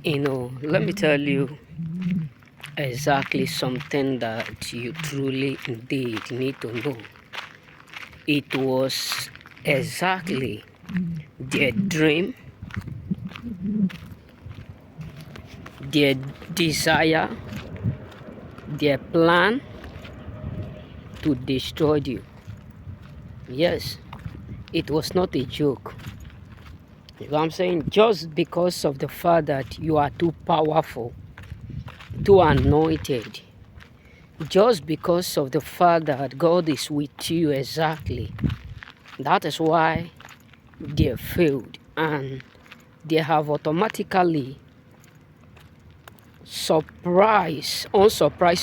Let me tell you exactly something that you truly indeed need to know. It was exactly their dream, their desire, their plan to destroy you. Yes, it was not a joke. You know what I'm saying? Just because of the fact that you are too powerful, too anointed, just because of the fact that God is with you exactly, that is why they failed, and they have automatically unsurprised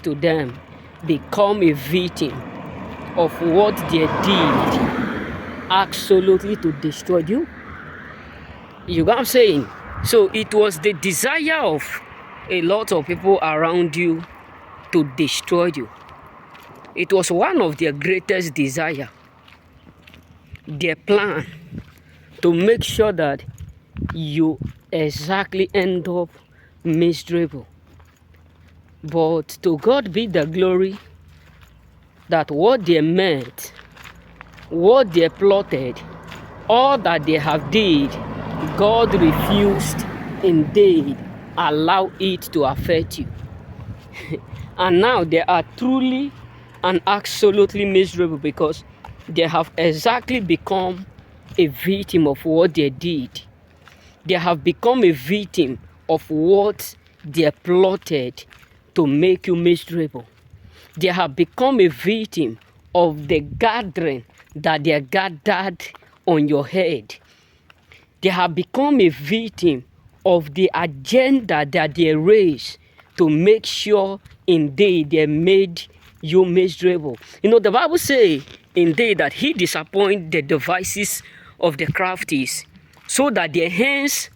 to them, become a victim of what they did absolutely to destroy you. You know what I'm saying? So it was the desire of a lot of people around you to destroy you. It was one of their greatest desire, their plan to make sure that you exactly end up miserable. But to God be the glory that what they meant, what they plotted, all that they have did, God refused indeed allow it to affect you. And now they are truly and absolutely miserable because they have exactly become a victim of what they did. They have become a victim of what they plotted to make you miserable. They have become a victim of the gathering that they gathered on your head. They have become a victim of the agenda that they raised to make sure indeed they made you miserable. The Bible says indeed that he disappoints the devices of the crafties so that their hands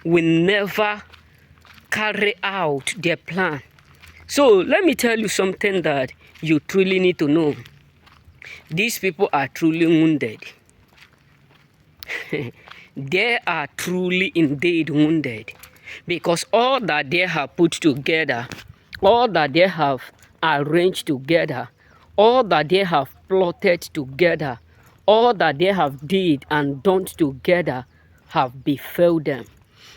will never carry out their plan. So let me tell you something that you truly need to know. These people are truly wounded. They are truly indeed wounded because all that they have put together, all that they have arranged together, all that they have plotted together, all that they have did and done together have befell them.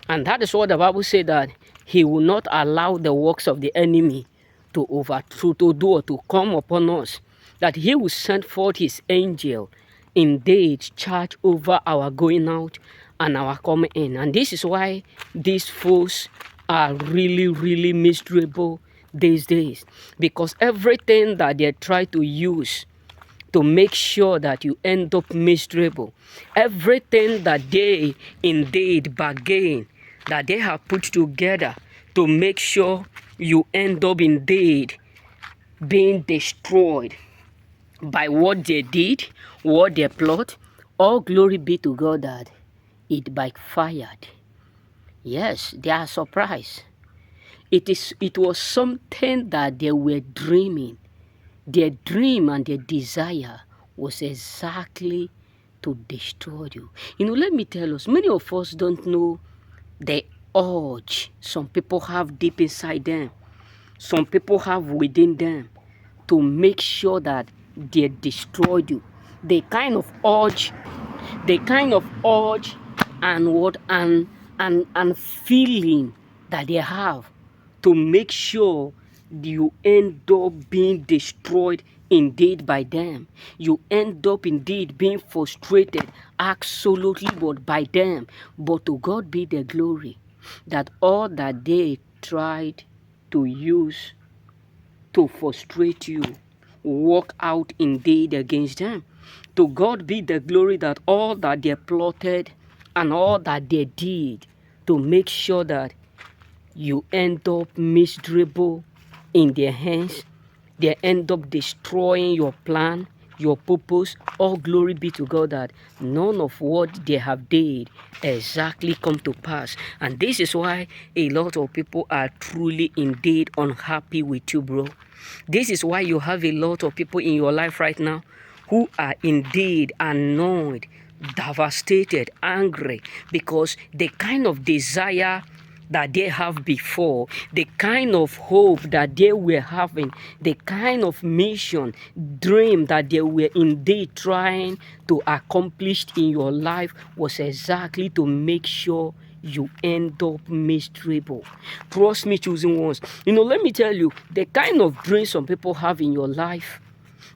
And that is what the Bible said, that he will not allow the works of the enemy to overthrow, to do, or to come upon us, that he will send forth his angel, indeed charge over our going out and our coming in. And this is why these foes are really, really miserable these days, because everything that they try to use to make sure that you end up miserable, everything that they indeed bargain, that they have put together to make sure you end up indeed being destroyed by what they did, what they plot, all glory be to God that it backfired. Yes, they are surprised. It was something that they were dreaming. Their dream and their desire was exactly to destroy you. Let me tell us, many of us don't know the urge some people have deep inside them, some people have within them, to make sure that they destroy you. The kind of urge, and what and feeling that they have to make sure you end up being destroyed indeed by them. You end up indeed being frustrated absolutely but by them. But to God be the glory that all that they tried to use to frustrate you work out indeed against them. To God be the glory that all that they plotted and all that they did to make sure that you end up miserable in their hands, they end up destroying your plan, your purpose. All glory be to God that none of what they have did exactly come to pass. And this is why a lot of people are truly indeed unhappy with you, bro. This is why you have a lot of people in your life right now who are indeed annoyed, devastated, angry, because the kind of desire that they have before, the kind of hope that they were having, the kind of mission, dream that they were indeed trying to accomplish in your life was exactly to make sure you end up miserable. Trust me, choosing ones. Let me tell you, the kind of dreams some people have in your life,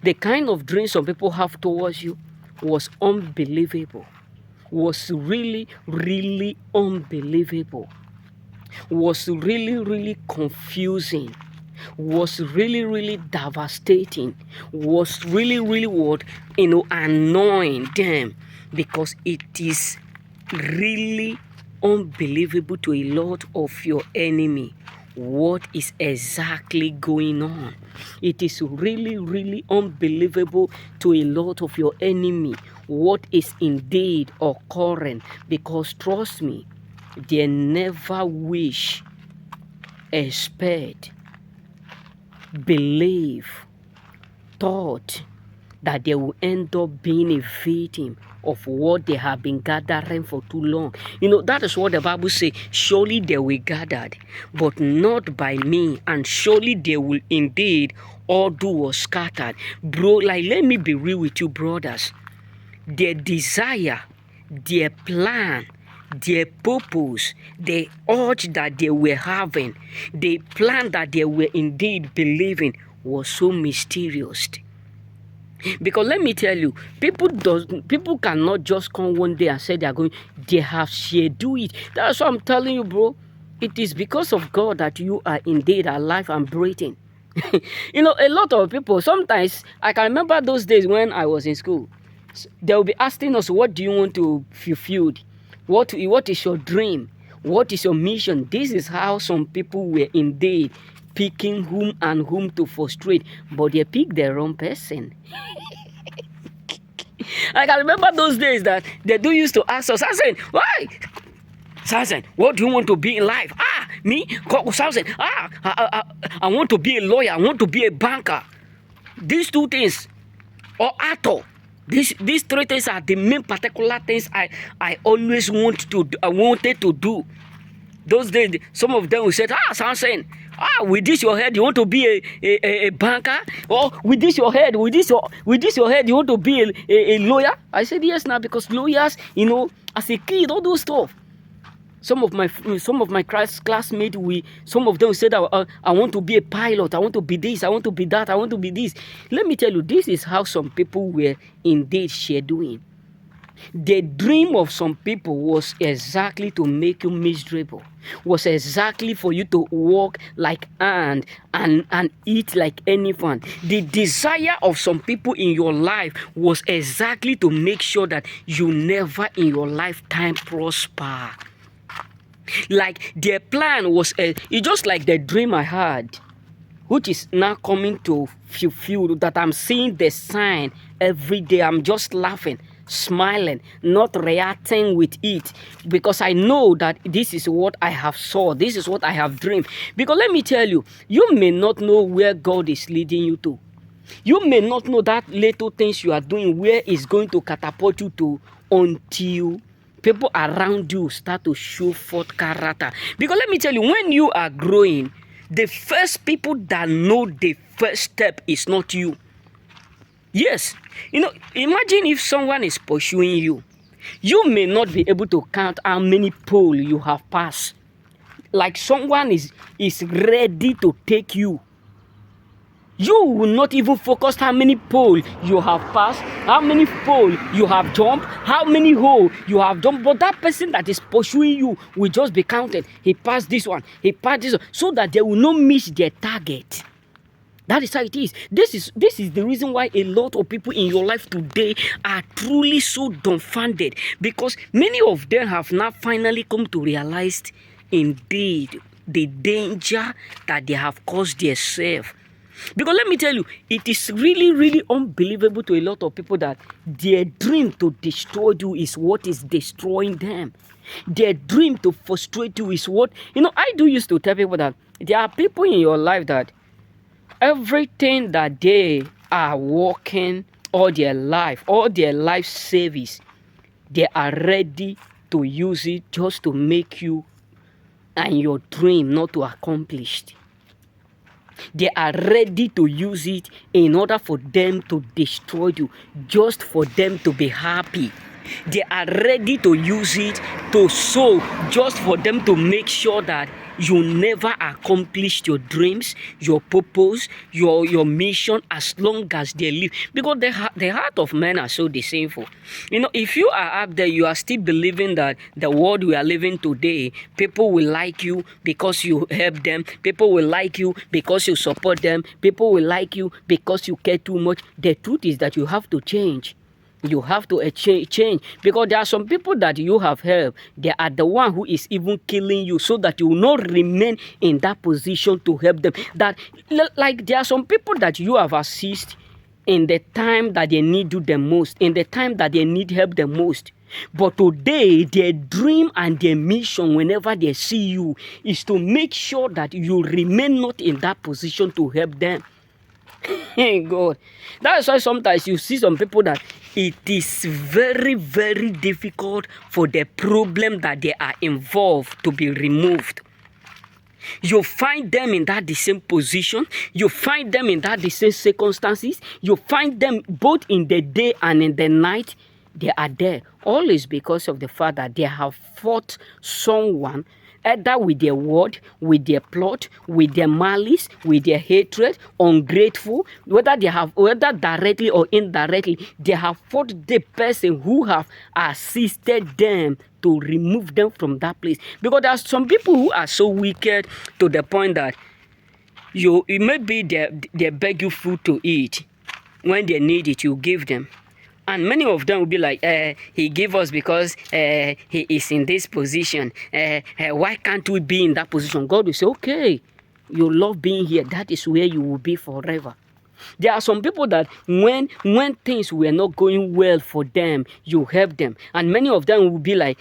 the kind of dreams some people have towards you was unbelievable, was really, really unbelievable, was really, really confusing, was really, really devastating, was really, really what, annoying them, because it is really unbelievable to a lot of your enemy what is exactly going on. It is really, really unbelievable to a lot of your enemy what is indeed occurring, because trust me, they never wish, expect, believe, thought that they will end up being a victim of what they have been gathering for too long. That is what the Bible says. Surely they will gather, but not by me, and surely they will indeed all do was scattered. Bro, like, let me be real with you, brothers. Their desire, their plan, their purpose, the urge that they were having, the plan that they were indeed believing was so mysterious. Because let me tell you, people cannot just come one day and say they have scheduled it. That's what I'm telling you, bro. It is because of God that you are indeed alive and breathing. A lot of people, sometimes I can remember those days when I was in school. They'll be asking us, what do you want to fulfill? What is your dream? What is your mission? This is how some people were indeed picking whom and whom to frustrate, but they picked the wrong person. I can remember those days that they do used to ask us, Samson, why? Samson, what do you want to be in life? Me? Samson, I want to be a lawyer. I want to be a banker. These two things, or actor. These three things are the main particular things I always wanted to do. Those days, some of them will say, Samson, with this your head, you want to be a banker? Or with this your head, you want to be a lawyer? I said yes now, because lawyers, as a kid, all those stuff. Some of my classmates, some of them said, I want to be a pilot, I want to be this, I want to be that, I want to be this. Let me tell you, this is how some people were indeed scheduling. The dream of some people was exactly to make you miserable, was exactly for you to walk like ant and eat like anyone. The desire of some people in your life was exactly to make sure that you never in your lifetime prosper. Like their plan was, it's just like the dream I had, which is now coming to fulfill, that I'm seeing the sign every day. I'm just laughing, smiling, not reacting with it, because I know that this is what I have saw, this is what I have dreamed. Because let me tell you, you may not know where God is leading you to. You may not know that little things you are doing, where it's going to catapult you to, until people around you start to show forth character. Because let me tell you, when you are growing, the first people that know the first step is not you. Yes. Imagine if someone is pursuing you. You may not be able to count how many poles you have passed. Like someone is ready to take you. You will not even focus how many poles you have passed, how many poles you have jumped, how many holes you have jumped. But that person that is pursuing you will just be counted. He passed this one, he passed this one, so that they will not miss their target. That is how it is. This is the reason why a lot of people in your life today are truly so dumbfounded, because many of them have now finally come to realize indeed the danger that they have caused themselves. Because let me tell you, it is really, really unbelievable to a lot of people that their dream to destroy you is what is destroying them. Their dream to frustrate you is what, I do used to tell people that there are people in your life that everything that they are working all their life service, they are ready to use it just to make you and your dream not to accomplish. They are ready to use it in order for them to destroy you, just for them to be happy. They are ready to use it to sow, just for them to make sure that you never accomplished your dreams, your purpose, your mission, as long as they live. Because the heart of men are so deceitful. If you are up there, you are still believing that the world we are living today, people will like you because you help them, people will like you because you support them, people will like you because you care too much. The truth is that you have to change. You have to change, because there are some people that you have helped. They are the one who is even killing you, so that you will not remain in that position to help them. That, like, there are some people that you have assisted in the time that they need you the most, in the time that they need help the most. But today, their dream and their mission, whenever they see you, is to make sure that you remain not in that position to help them. Hey God, that's why sometimes you see some people that it is very, very difficult for the problem that they are involved to be removed. You find them in that the same position, you find them in that the same circumstances, you find them both in the day and in the night. They are there. All is because of the fact that they have fought someone, either with their word, with their plot, with their malice, with their hatred, ungrateful, whether directly or indirectly, they have fought the person who have assisted them to remove them from that place. Because there are some people who are so wicked to the point that it may be they beg you food to eat. When they need it, you give them. And many of them will be like, he gave us because he is in this position. Why can't we be in that position? God will say, okay, you love being here. That is where you will be forever. There are some people that when things were not going well for them, you help them. And many of them will be like,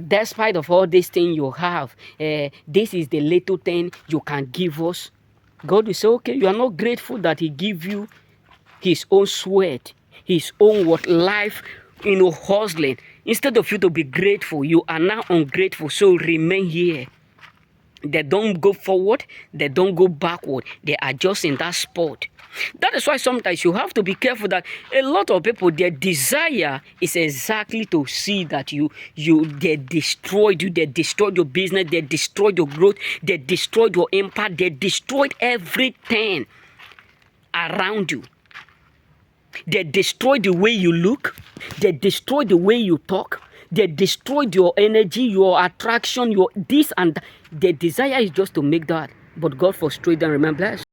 despite of all this thing you have, this is the little thing you can give us. God will say, okay, you are not grateful that he give you his own sweat, his own life, hustling. Instead of you to be grateful, you are now ungrateful. So remain here. They don't go forward, they don't go backward. They are just in that spot. That is why sometimes you have to be careful that a lot of people, their desire is exactly to see that they destroyed you, they destroyed your business, they destroyed your growth, they destroyed your impact, they destroyed everything around you. They destroy the way you look. They destroy the way you talk. They destroyed your energy, your attraction, your this and that. The desire is just to make that. But God frustrated them. Remember, blessed.